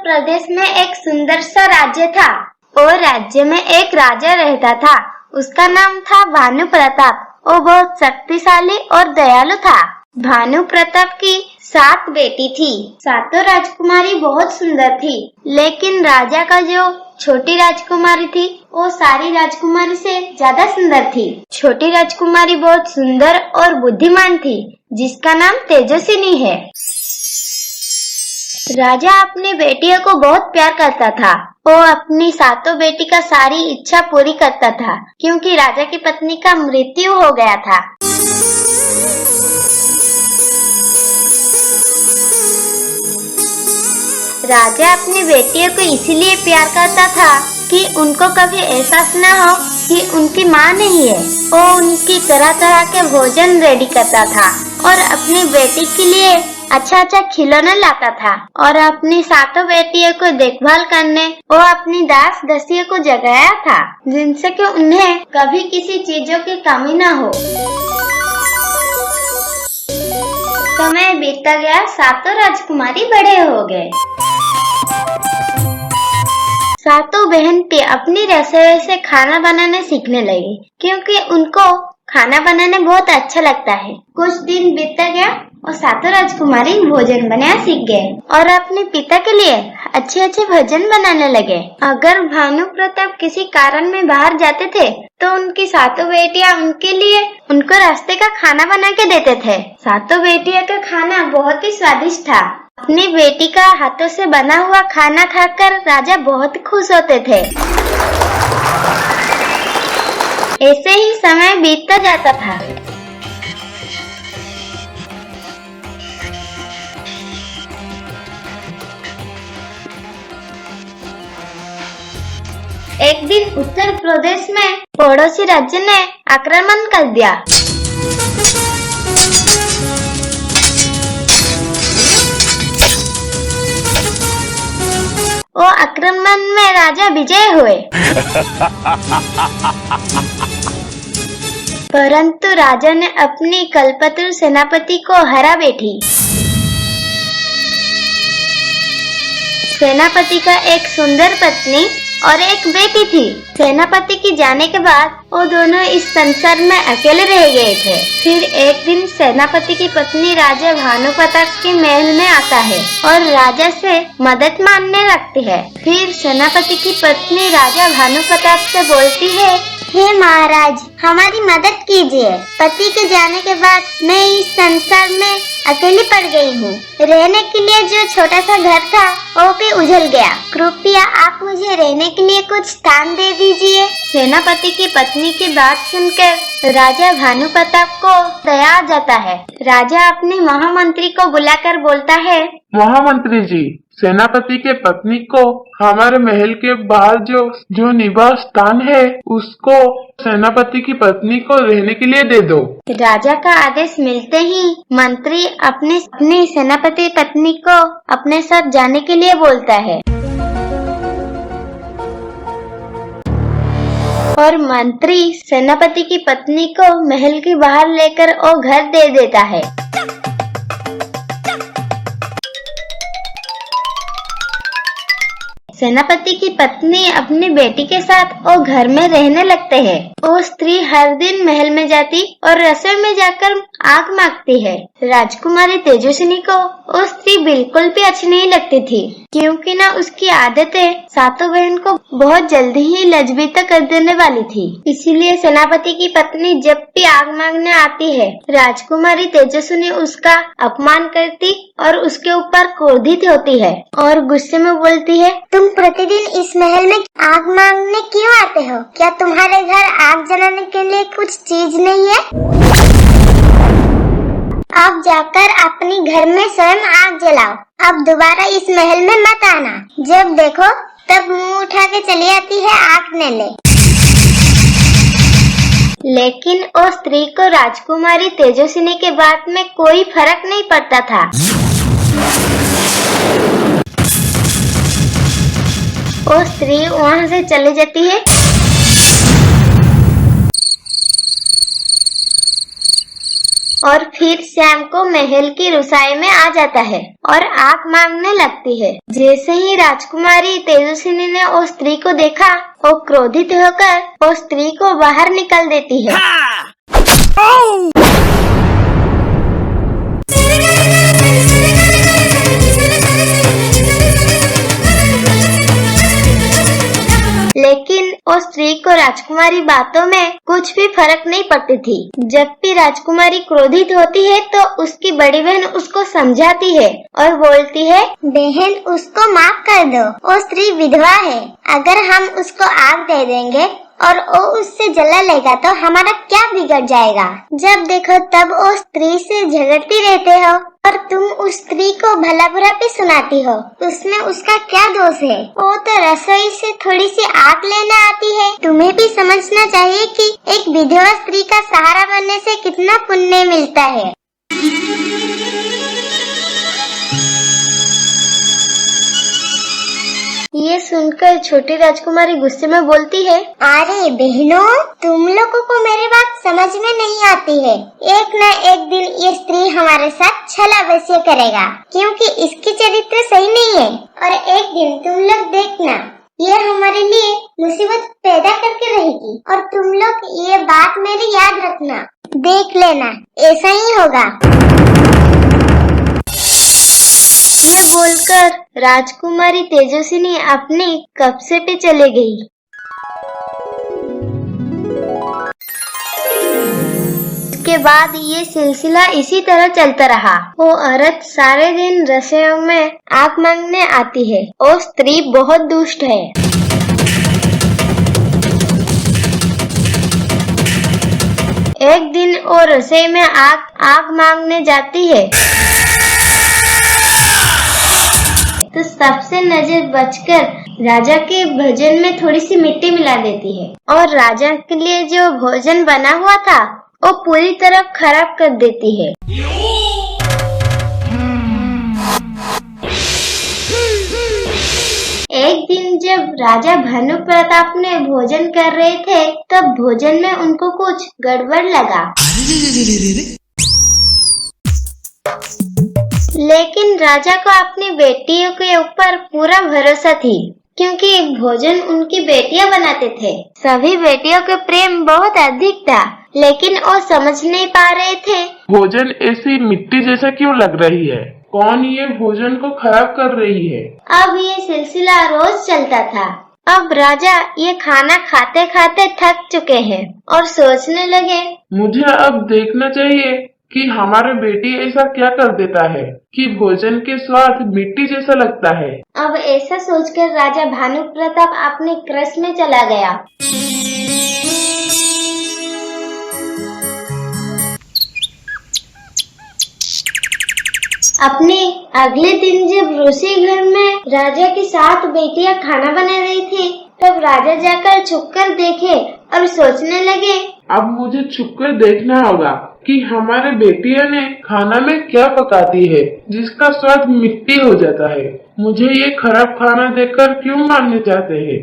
प्रदेश में एक सुंदर सा राज्य था। और राज्य में एक राजा रहता था। उसका नाम था भानु प्रताप। वो बहुत शक्तिशाली और दयालु था। भानु प्रताप की 7 बेटी थी। सातों राजकुमारी बहुत सुंदर थी, लेकिन राजा का जो छोटी राजकुमारी थी वो सारी राजकुमारी से ज्यादा सुंदर थी। छोटी राजकुमारी बहुत सुंदर और बुद्धिमान थी, जिसका नाम तेजस्विनी है। राजा अपनी बेटियों को बहुत प्यार करता था। वो अपनी 7 बेटी का सारी इच्छा पूरी करता था, क्योंकि राजा की पत्नी का मृत्यु हो गया था। राजा अपनी बेटियों को इसीलिए प्यार करता था कि उनको कभी एहसास न हो कि उनकी माँ नहीं है। वो उनकी तरह तरह के भोजन रेडी करता था और अपनी बेटी के लिए अच्छा अच्छा खिलौना लाता था। और अपनी 7 बेटियों को देखभाल करने वो अपनी दास दसियों को जगाया था, जिनसे कि उन्हें कभी किसी चीजों की कमी न हो। समय बीतता गया, 7 राजकुमारी बड़े हो गए। 7 बहन भी अपनी रसोई से खाना बनाना सीखने लगी, क्योंकि उनको खाना बनाना बहुत अच्छा लगता है। कुछ दिन बीतता गया और 7 राजकुमारी भोजन बनाना सीख गए और अपने पिता के लिए अच्छे अच्छे भोजन बनाने लगे। अगर भानु प्रताप किसी कारण में बाहर जाते थे तो उनकी 7 बेटियां उनके लिए उनको रास्ते का खाना बना के देते थे। 7 बेटियों का खाना बहुत ही स्वादिष्ट था। अपनी बेटी का हाथों से बना हुआ खाना खाकर राजा बहुत खुश होते थे। ऐसे ही समय बीतता जाता था। एक दिन उत्तर प्रदेश में पड़ोसी राज्य ने आक्रमण कर दिया। वो आक्रमण में राजा विजय हुए। परंतु राजा ने अपनी कल्पतरु सेनापति को हरा बैठी। सेनापति का एक सुंदर पत्नी और एक बेटी थी। सेनापति की जाने के बाद वो दोनों इस संसार में अकेले रह गए थे। फिर एक दिन सेनापति की पत्नी राजा भानु प्रताप के महल में आता है और राजा से मदद मांगने लगती है। फिर सेनापति की पत्नी राजा भानु प्रताप से बोलती है, हे महाराज, हमारी मदद कीजिए। पति के जाने के बाद मैं इस संसार में अकेली पड़ गई हूँ। रहने के लिए जो छोटा सा घर था वो भी उजड़ गया। कृपया आप मुझे रहने के लिए कुछ स्थान दे दीजिए। सेनापति की पत्नी की बात सुनकर राजा भानु प्रताप को दया आ जाता है। राजा अपने महामंत्री को बुलाकर बोलता है, महामंत्री जी, सेनापति के पत्नी को हमारे महल के बाहर जो निवास स्थान है उसको सेनापति की पत्नी को रहने के लिए दे दो। राजा का आदेश मिलते ही मंत्री अपनी सेनापति पत्नी को अपने साथ जाने के लिए बोलता है और मंत्री सेनापति की पत्नी को महल के बाहर लेकर वो घर दे देता है। सेनापति की पत्नी अपनी बेटी के साथ वो घर में रहने लगते हैं। वो स्त्री हर दिन महल में जाती और रसोई में जाकर आग मांगती है। राजकुमारी तेजस्विनी को वो स्त्री बिल्कुल भी अच्छी नहीं लगती थी, क्योंकि ना उसकी आदतें 7 बहन को बहुत जल्दी ही लज्जित कर देने वाली थी। इसीलिए सेनापति की पत्नी जब भी आग मांगने आती है, राजकुमारी तेजस्विनी उसका अपमान करती और उसके ऊपर क्रोधित होती है और गुस्से में बोलती है, तुम प्रतिदिन इस महल में आग मांगने क्यों आते हो? क्या तुम्हारे घर आग जलाने के लिए कुछ चीज नहीं है? आप जाकर अपने घर में स्वयं आग जलाओ। अब दोबारा इस महल में मत आना। जब देखो तब मुंह उठा के चली आती है आग न ले। लेकिन उस स्त्री को राजकुमारी तेजस्विनी के बात में कोई फर्क नहीं पड़ता था। वो स्त्री वहाँ से चली जाती है। और फिर श्याम को महल की रसोई में आ जाता है और आग मांगने लगती है। जैसे ही राजकुमारी तेजस्विनी ने उस स्त्री को देखा, वो क्रोधित होकर उस स्त्री को बाहर निकल देती है। लेकिन उस स्त्री को राजकुमारी बातों में कुछ भी फर्क नहीं पड़ती थी। जब भी राजकुमारी क्रोधित होती है तो उसकी बड़ी बहन उसको समझाती है और बोलती है, बहन उसको माफ कर दो, वो स्त्री विधवा है। अगर हम उसको आग दे देंगे और वो उससे जला लेगा तो हमारा क्या बिगड़ जाएगा। जब देखो तब वो स्त्री से झगड़ती रहते हो और तुम उस स्त्री को भला बुरा भी सुनाती हो। उसमें उसका क्या दोष है? वो तो रसोई से थोड़ी सी आग लेने आती है। तुम्हें भी समझना चाहिए कि एक विधवा स्त्री का सहारा बनने से कितना पुण्य मिलता है। ये सुनकर छोटी राजकुमारी गुस्से में बोलती है, अरे बहनों, तुम लोगों को मेरी बात समझ में नहीं आती है। एक न एक दिन ये स्त्री हमारे साथ छल अवश्य करेगा, क्योंकि इसकी चरित्र सही नहीं है। और एक दिन तुम लोग देखना, ये हमारे लिए मुसीबत पैदा करके रहेगी। और तुम लोग ये बात मेरी याद रखना, देख लेना ऐसा ही होगा। यह बोलकर राजकुमारी तेजस्विनी अपने कब्जे पे चले गई। उसके बाद ये सिलसिला इसी तरह चलता रहा। वो औरत सारे दिन रसोई में आग मांगने आती है। वो स्त्री बहुत दुष्ट है। एक दिन वो रसोई में आग मांगने जाती है तो सबसे नजर बचकर राजा के भोजन में थोड़ी सी मिट्टी मिला देती है और राजा के लिए जो भोजन बना हुआ था वो पूरी तरह खराब कर देती है। एक दिन जब राजा भानु प्रताप ने भोजन कर रहे थे तब भोजन में उनको कुछ गड़बड़ लगा। लेकिन राजा को अपनी बेटियों के ऊपर पूरा भरोसा थी, क्योंकि भोजन उनकी बेटियां बनाते थे। सभी बेटियों के प्रेम बहुत अधिक था, लेकिन वो समझ नहीं पा रहे थे भोजन ऐसी मिट्टी जैसा क्यों लग रही है। कौन ये भोजन को खराब कर रही है। अब ये सिलसिला रोज चलता था। अब राजा ये खाना खाते खाते थक चुके हैं और सोचने लगे, मुझे अब देखना चाहिए कि हमारे बेटी ऐसा क्या कर देता है कि भोजन के स्वाद मिट्टी जैसा लगता है। अब ऐसा सोचकर राजा भानु प्रताप अपने कृष में चला गया। अपने अगले दिन जब रसोई घर में राजा की 7 बेटियां खाना बना रही थी तब राजा जाकर छुपकर देखे और सोचने लगे, अब मुझे छुपकर देखना होगा कि हमारे बेटियों ने खाना में क्या पकाती है जिसका स्वाद मिट्टी हो जाता है। मुझे ये खराब खाना देखकर क्यों मारने चाहते हैं।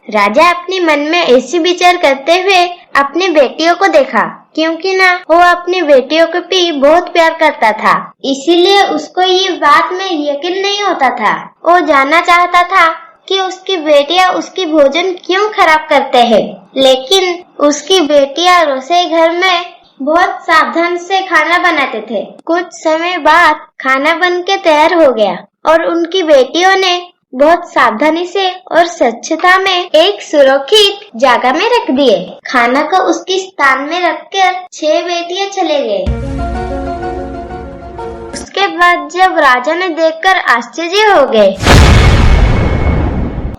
राजा अपने मन में ऐसी विचार करते हुए अपनी बेटियों को देखा, क्योंकि ना वो अपनी बेटियों को भी बहुत प्यार करता था। इसीलिए उसको ये बात में यकीन नहीं होता था। वो जानना चाहता था कि उसकी बेटियां उसकी भोजन क्यों खराब करते हैं। लेकिन उसकी बेटियां रसोई घर में बहुत सावधान से खाना बनाते थे। कुछ समय बाद खाना बनके तैयार हो गया और उनकी बेटियों ने बहुत सावधानी से और स्वच्छता में एक सुरक्षित जगह में रख दिए। खाना को उसके स्थान में रखकर 6 बेटियां चले गए। उसके बाद जब राजा ने देखकर आश्चर्य हो गए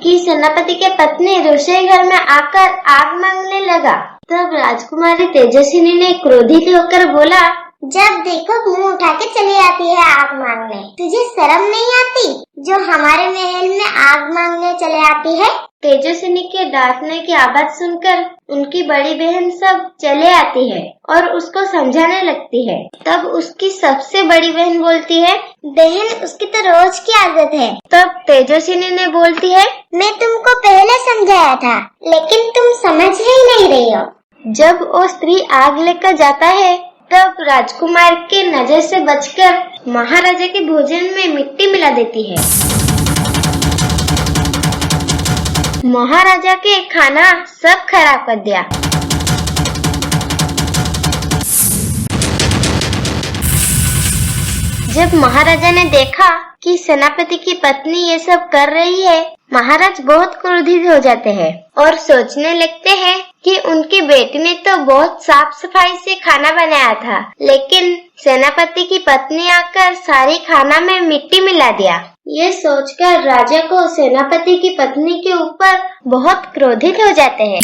कि सेनापति के पत्नी रसोई घर में आकर आग मांगने लगा, तब राजकुमारी तेजस्विनी ने क्रोधित होकर बोला, जब देखो मुंह उठा के चली आती है आग मांगने। तुझे शर्म नहीं आती जो हमारे महल में आग मांगने चले आती है। तेजस्विनी के डांटने की आवाज सुनकर उनकी बड़ी बहन सब चले आती है और उसको समझाने लगती है। तब उसकी सबसे बड़ी बहन बोलती है, बहन उसकी तो रोज की आदत है। तब तेजस्विनी ने बोलती है, मैं तुमको पहले समझाया था लेकिन तुम समझ ही नहीं रही हो। जब वो स्त्री आग लेकर जाता है तब राजकुमार के नजर से बचकर महाराजा के भोजन में मिट्टी मिला देती है। महाराजा के खाना सब खराब कर दिया। जब महाराजा ने देखा कि सेनापति की पत्नी ये सब कर रही है, महाराज बहुत क्रोधित हो जाते हैं और सोचने लगते हैं कि उनकी बेटी ने तो बहुत साफ सफाई से खाना बनाया था, लेकिन सेनापति की पत्नी आकर सारी खाना में मिट्टी मिला दिया। ये सोचकर राजा को सेनापति की पत्नी के ऊपर बहुत क्रोधित हो जाते हैं।